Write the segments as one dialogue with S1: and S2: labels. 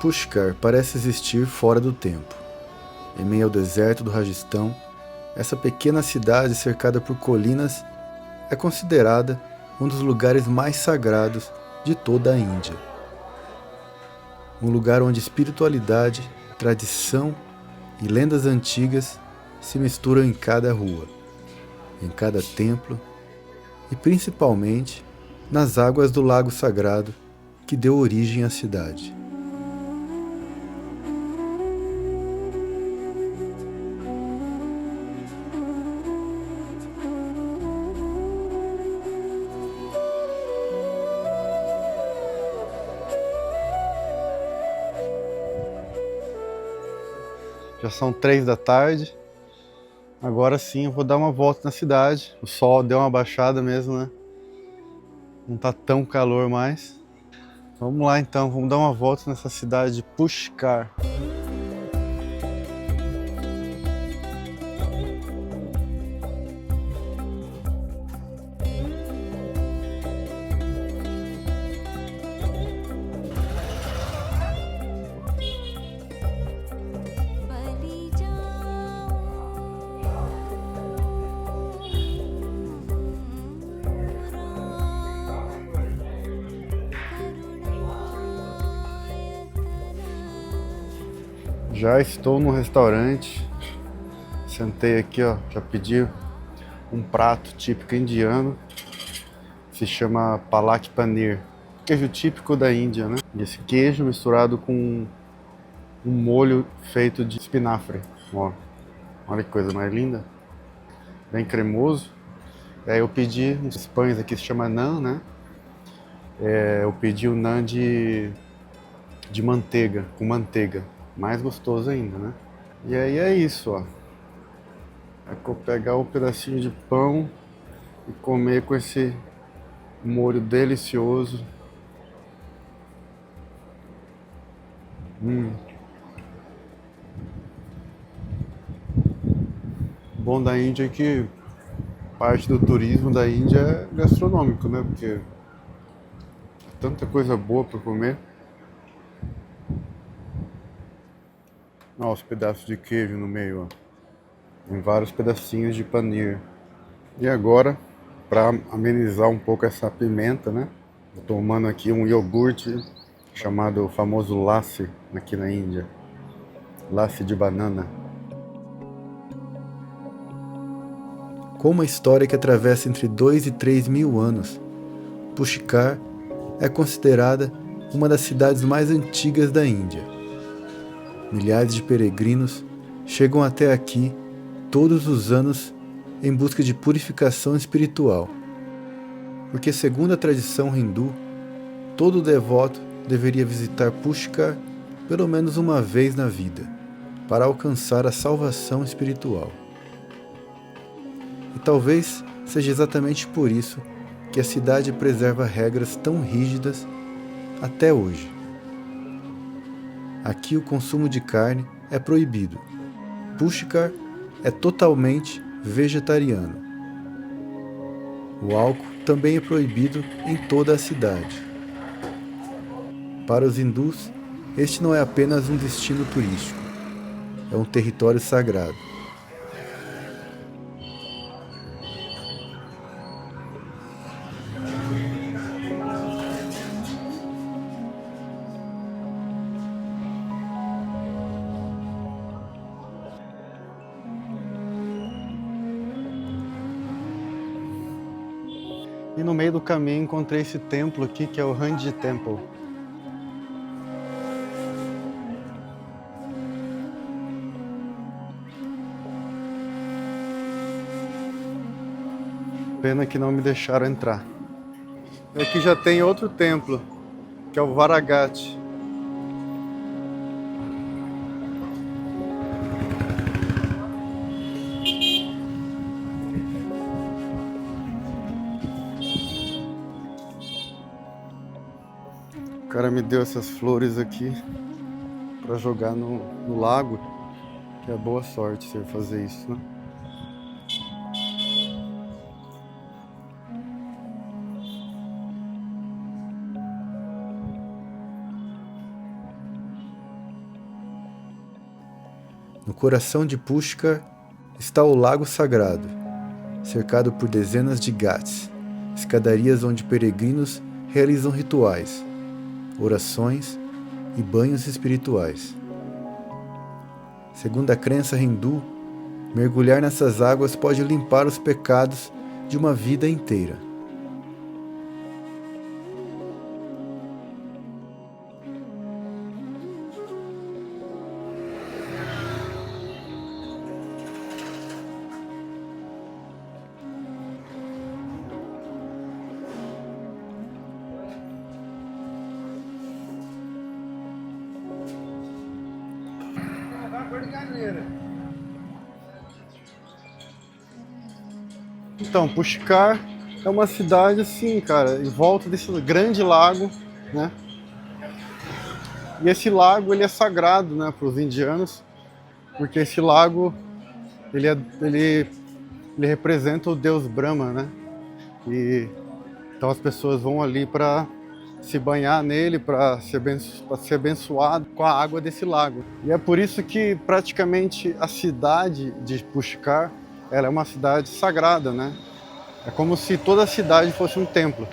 S1: Pushkar parece existir fora do tempo. Em meio ao deserto do Rajastão, essa pequena cidade cercada por colinas é considerada um dos lugares mais sagrados de toda a Índia. Um lugar onde espiritualidade, tradição e lendas antigas se misturam em cada rua, em cada templo e principalmente nas águas do lago sagrado que deu origem à cidade. Já são 3 da tarde. Agora sim eu vou dar uma volta na cidade. O sol deu uma baixada mesmo, né? Não tá tão calor mais. Vamos lá então, vamos dar uma volta nessa cidade de Pushkar. Já estou no restaurante, sentei aqui, ó, já pedi um prato típico indiano, se chama Palak Paneer, queijo típico da Índia, né? E esse queijo misturado com um molho feito de espinafre, ó, olha que coisa mais linda, bem cremoso. E aí eu pedi uns pães aqui, se chama naan, né? Eu pedi o naan de manteiga, com manteiga. Mais gostoso ainda, né? E aí é isso, ó. É que eu pegar um pedacinho de pão e comer com esse molho delicioso. O bom da Índia é que parte do turismo da Índia é gastronômico, né? Porque tanta coisa boa para comer. Olha os pedaços de queijo no meio, ó. Tem vários pedacinhos de paneer. E agora, para amenizar um pouco essa pimenta, né? Tô tomando aqui um iogurte chamado famoso lassi aqui na Índia. Lassi de banana. Com uma história que atravessa entre 2 e 3 mil anos, Pushkar é considerada uma das cidades mais antigas da Índia. Milhares de peregrinos chegam até aqui todos os anos em busca de purificação espiritual. Porque, segundo a tradição hindu, todo devoto deveria visitar Pushkar pelo menos uma vez na vida, para alcançar a salvação espiritual. E talvez seja exatamente por isso que a cidade preserva regras tão rígidas até hoje. Aqui o consumo de carne é proibido. Pushkar é totalmente vegetariano. O álcool também é proibido em toda a cidade. Para os hindus, este não é apenas um destino turístico, é um território sagrado. E no meio do caminho encontrei esse templo aqui, que é o Ranji Temple. Pena que não me deixaram entrar. E aqui já tem outro templo, que é o Varagat. O cara me deu essas flores aqui para jogar no lago, que é boa sorte você fazer isso, né? No coração de Pushkar está o lago sagrado, cercado por dezenas de ghats, escadarias onde peregrinos realizam rituais, orações e banhos espirituais. Segundo a crença hindu, mergulhar nessas águas pode limpar os pecados de uma vida inteira. Então, Pushkar é uma cidade assim, cara, em volta desse grande lago, né? E esse lago, ele é sagrado, né, para os indianos, porque esse lago, ele representa o deus Brahma, né? E então as pessoas vão ali para se banhar nele, para ser abençoado com a água desse lago. E é por isso que praticamente a cidade de Pushkar, ela é uma cidade sagrada, né? É como se toda a cidade fosse um templo.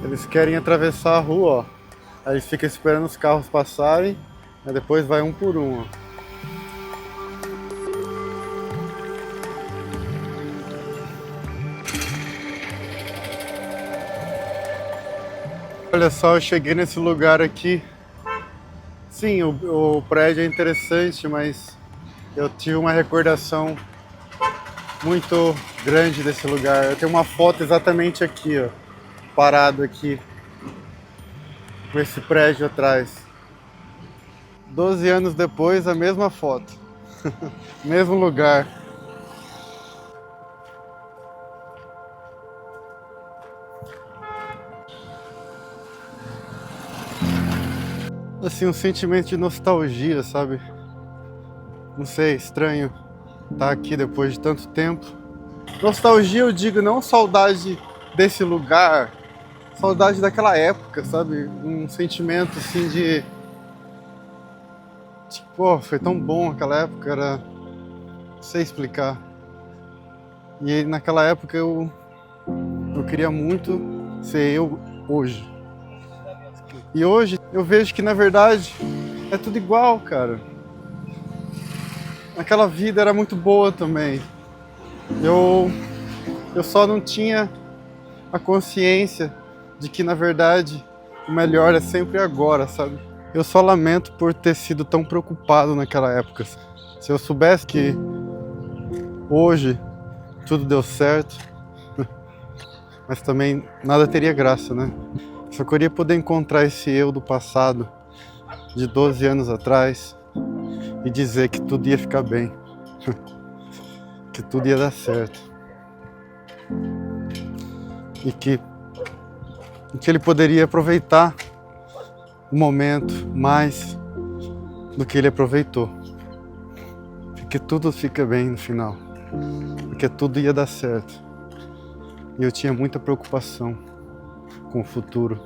S1: Eles querem atravessar a rua, ó. Aí eles ficam esperando os carros passarem, aí depois vai um por um, ó. Olha só, eu cheguei nesse lugar aqui. Sim, o prédio é interessante, mas eu tive uma recordação muito grande desse lugar. Eu tenho uma foto exatamente aqui, ó, parado aqui, com esse prédio atrás. 12 anos depois, a mesma foto, mesmo lugar. Assim, um sentimento de nostalgia, sabe? Não sei, estranho estar aqui depois de tanto tempo. Nostalgia, eu digo, não saudade desse lugar, saudade daquela época, sabe? Um sentimento assim de pô, foi tão bom aquela época, era... não sei explicar. E naquela época eu queria muito ser eu hoje. E hoje eu vejo que na verdade é tudo igual, cara. Aquela vida era muito boa também. Eu só não tinha a consciência de que na verdade o melhor é sempre agora, sabe? Eu só lamento por ter sido tão preocupado naquela época. Se eu soubesse que hoje tudo deu certo, mas também nada teria graça, né? Só queria poder encontrar esse eu do passado, de 12 anos atrás, e dizer que tudo ia ficar bem, que tudo ia dar certo. E que ele poderia aproveitar o momento mais do que ele aproveitou. Porque tudo fica bem no final. Porque tudo ia dar certo. E eu tinha muita preocupação com o futuro.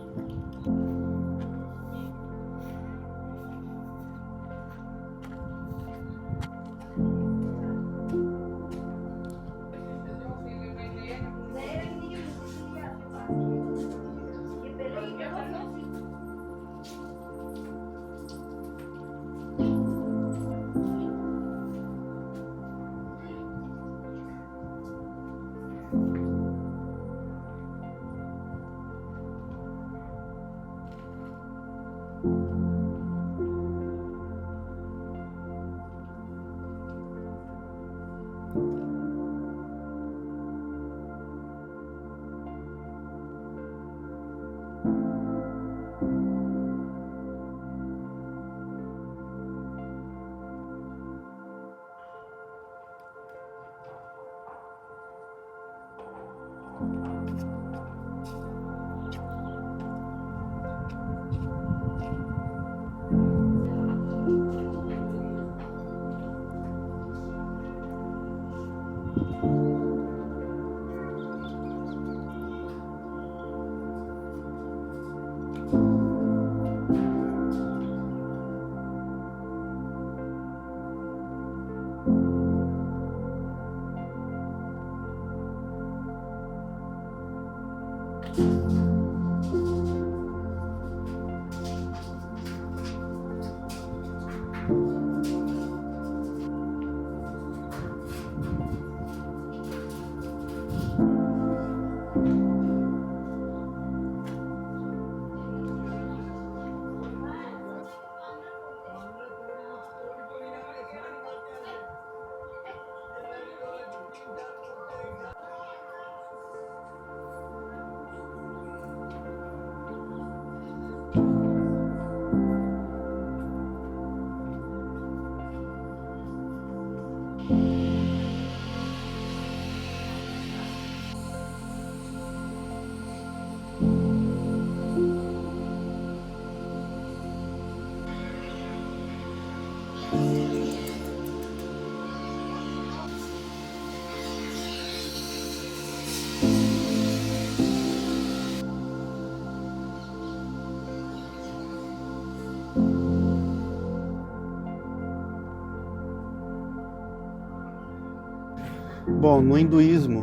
S1: Bom, no hinduísmo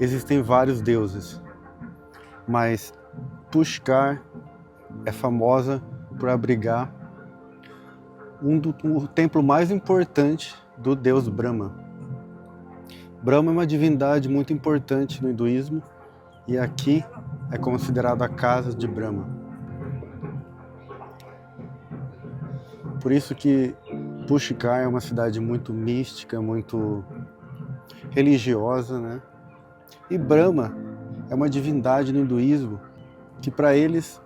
S1: existem vários deuses, mas Pushkar é famosa por abrigar o templo mais importante do deus Brahma. Brahma é uma divindade muito importante no hinduísmo e aqui é considerado a casa de Brahma. Por isso que Pushkar é uma cidade muito mística, muito religiosa, né? E Brahma é uma divindade no hinduísmo que para eles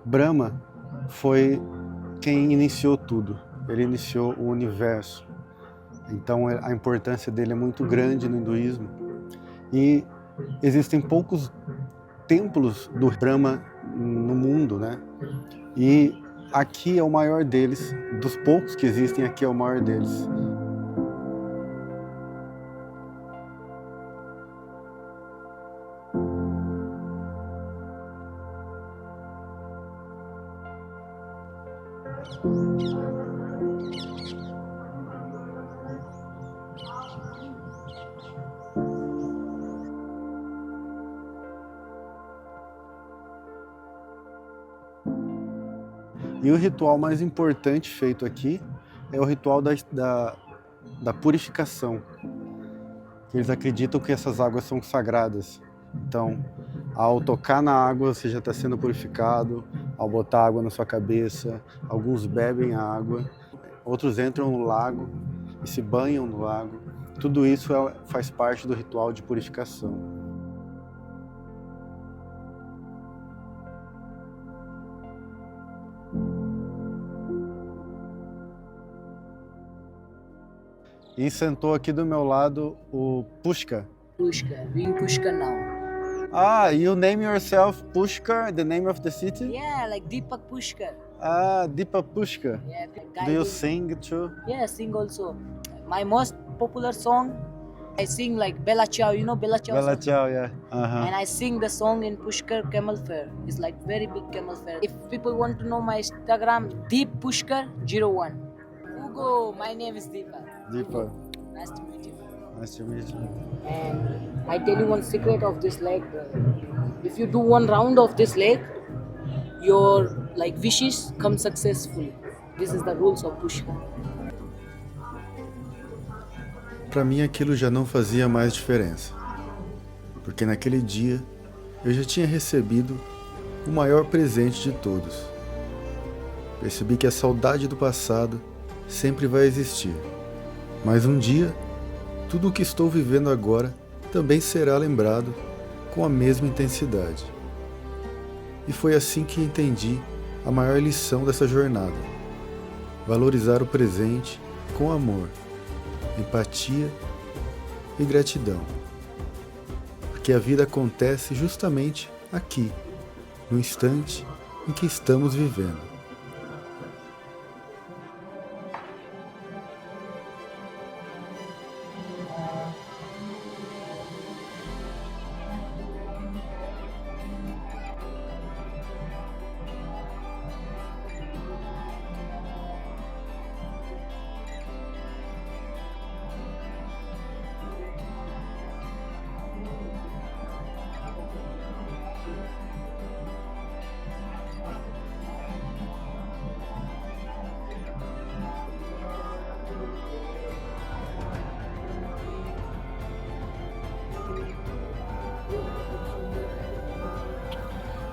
S1: Brahma foi quem iniciou tudo. Ele iniciou o universo. Então a importância dele é muito grande no hinduísmo. E existem poucos templos do Brahma no mundo, né? E aqui é o maior deles. Dos poucos que existem, aqui é o maior deles. E o ritual mais importante feito aqui é o ritual da purificação. Eles acreditam que essas águas são sagradas. Então, ao tocar na água, você já está sendo purificado. ao botar água na sua cabeça. Alguns bebem a água, outros entram no lago e se banham no lago. Tudo isso faz parte do ritual de purificação. E sentou aqui do meu lado o Pushkar.
S2: Pushkar, being Pushkar now.
S1: Ah, you name yourself Pushkar, the name of the city?
S2: Yeah, like Deepak Pushkar.
S1: Ah, Deepak Pushkar.
S2: Yeah,
S1: Do you sing too?
S2: Yeah, sing also. My most popular song, I sing like Bella Ciao. You know Bella Ciao?
S1: Bella Ciao, yeah.
S2: And I sing the song in Pushkar Camel Fair. It's like very big camel fair. If people want to know my Instagram, Deep Pushkar 01. Hugo, my name is Deepak.
S1: Deepak.
S2: Nice to meet you.
S1: Nice to meet you.
S2: And I tell you one secret of this lake. If you do one round of this lake, your like wishes come successfully. This is the rules of Pushkar.
S1: Para mim aquilo já não fazia mais diferença, porque naquele dia eu já tinha recebido o maior presente de todos. Percebi que a saudade do passado sempre vai existir, mas um dia tudo o que estou vivendo agora também será lembrado com a mesma intensidade. E foi assim que entendi a maior lição dessa jornada: valorizar o presente com amor, empatia e gratidão. Porque a vida acontece justamente aqui, no instante em que estamos vivendo.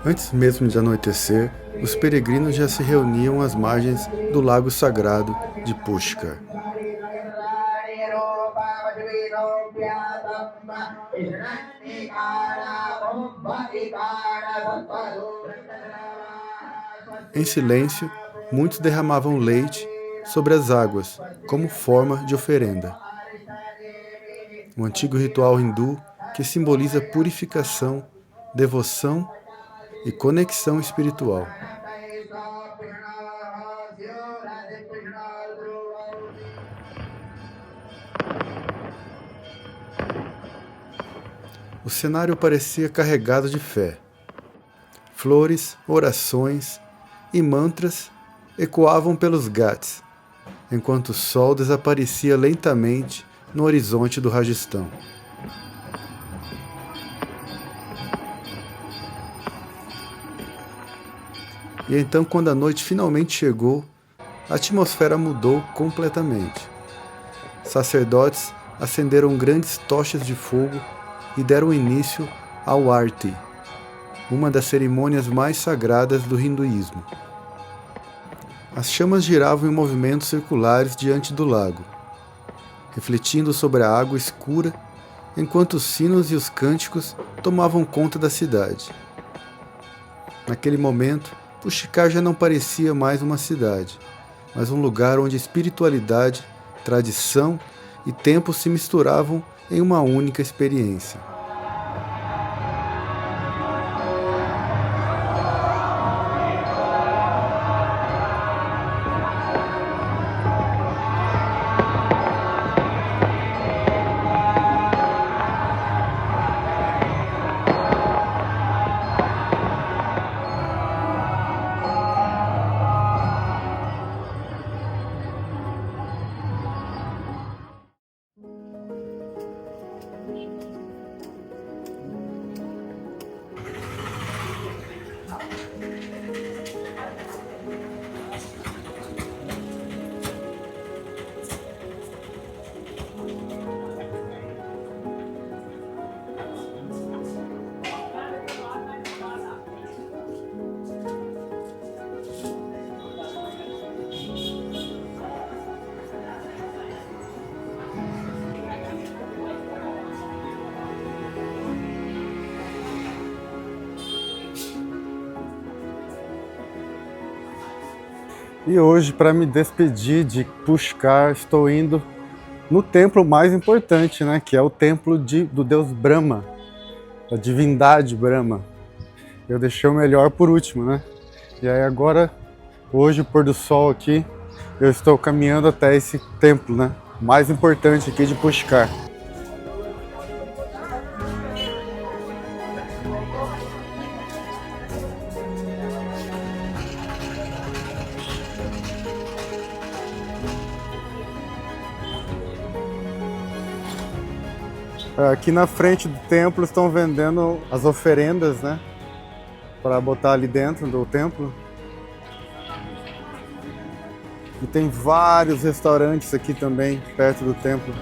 S1: Antes mesmo de anoitecer, os peregrinos já se reuniam às margens do lago sagrado de Pushkar. Em silêncio, muitos derramavam leite sobre as águas, como forma de oferenda. Um antigo ritual hindu que simboliza purificação, devoção e conexão espiritual. O cenário parecia carregado de fé. Flores, orações e mantras ecoavam pelos ghats, enquanto o sol desaparecia lentamente no horizonte do Rajastão. E então, quando a noite finalmente chegou, a atmosfera mudou completamente. Sacerdotes acenderam grandes tochas de fogo e deram início ao Arti, uma das cerimônias mais sagradas do hinduísmo. As chamas giravam em movimentos circulares diante do lago, refletindo sobre a água escura, enquanto os sinos e os cânticos tomavam conta da cidade. Naquele momento, Pushkar já não parecia mais uma cidade, mas um lugar onde espiritualidade, tradição e tempo se misturavam em uma única experiência. E hoje, para me despedir de Pushkar, estou indo no templo mais importante, né? Que é o templo do deus Brahma, da divindade Brahma. Eu deixei o melhor por último, né? E aí agora, hoje, o pôr do sol aqui, eu estou caminhando até esse templo, né? Mais importante aqui de Pushkar. Aqui na frente do templo estão vendendo as oferendas, né? Para botar ali dentro do templo. E tem vários restaurantes aqui também, perto do templo.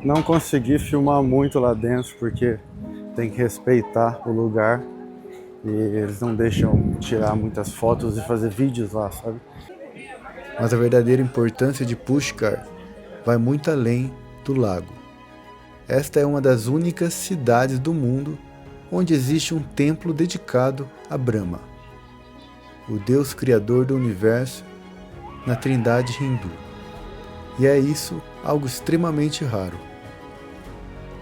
S1: Não consegui filmar muito lá dentro porque tem que respeitar o lugar e eles não deixam tirar muitas fotos e fazer vídeos lá, sabe? Mas a verdadeira importância de Pushkar vai muito além do lago. Esta é uma das únicas cidades do mundo onde existe um templo dedicado a Brahma, o Deus criador do universo, na trindade hindu. E é isso algo extremamente raro.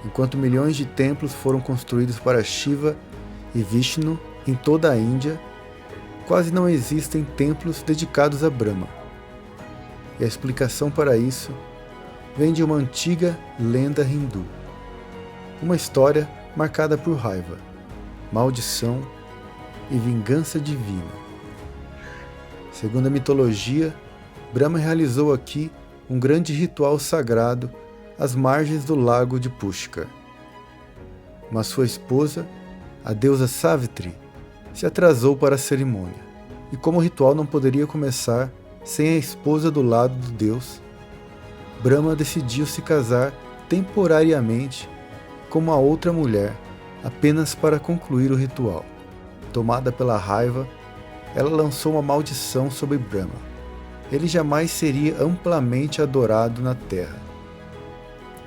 S1: Enquanto milhões de templos foram construídos para Shiva e Vishnu em toda a Índia, quase não existem templos dedicados a Brahma. E a explicação para isso vem de uma antiga lenda hindu. Uma história marcada por raiva, maldição e vingança divina. Segundo a mitologia, Brahma realizou aqui um grande ritual sagrado às margens do lago de Pushkar. Mas sua esposa, a deusa Savitri, se atrasou para a cerimônia. E como o ritual não poderia começar sem a esposa do lado do deus, Brahma decidiu se casar temporariamente com uma outra mulher apenas para concluir o ritual. Tomada pela raiva, ela lançou uma maldição sobre Brahma. Ele jamais seria amplamente adorado na terra.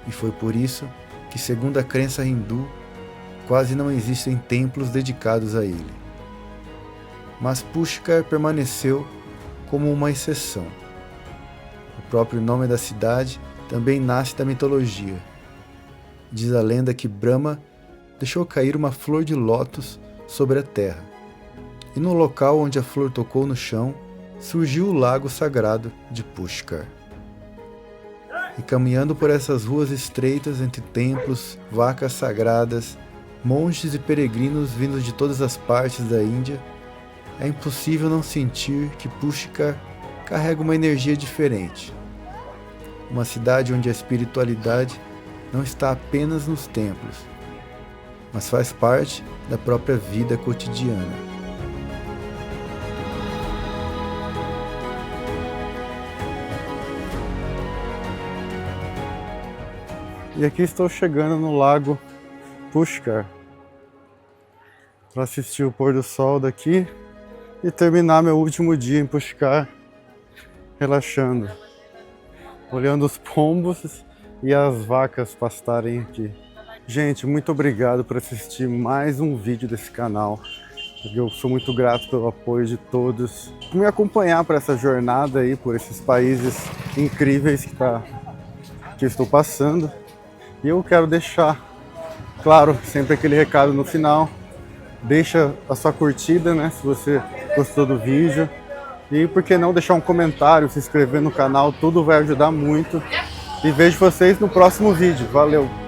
S1: E foi por isso que, segundo a crença hindu, quase não existem templos dedicados a ele. Mas Pushkar permaneceu como uma exceção. O próprio nome da cidade também nasce da mitologia. Diz a lenda que Brahma deixou cair uma flor de lótus sobre a terra. E no local onde a flor tocou no chão, surgiu o lago sagrado de Pushkar. E caminhando por essas ruas estreitas entre templos, vacas sagradas, monges e peregrinos vindos de todas as partes da Índia, é impossível não sentir que Pushkar carrega uma energia diferente. Uma cidade onde a espiritualidade não está apenas nos templos, mas faz parte da própria vida cotidiana. E aqui estou chegando no lago Pushkar para assistir o pôr do sol daqui e terminar meu último dia em Pushkar relaxando, olhando os pombos e as vacas pastarem aqui. Gente, muito obrigado por assistir mais um vídeo desse canal. Eu sou muito grato pelo apoio de todos, por me acompanhar para essa jornada aí, por esses países incríveis que eu estou passando. E eu quero deixar, claro, sempre aquele recado no final. Deixa a sua curtida, né, se você gostou do vídeo. E por que não deixar um comentário, se inscrever no canal, tudo vai ajudar muito. E vejo vocês no próximo vídeo. Valeu!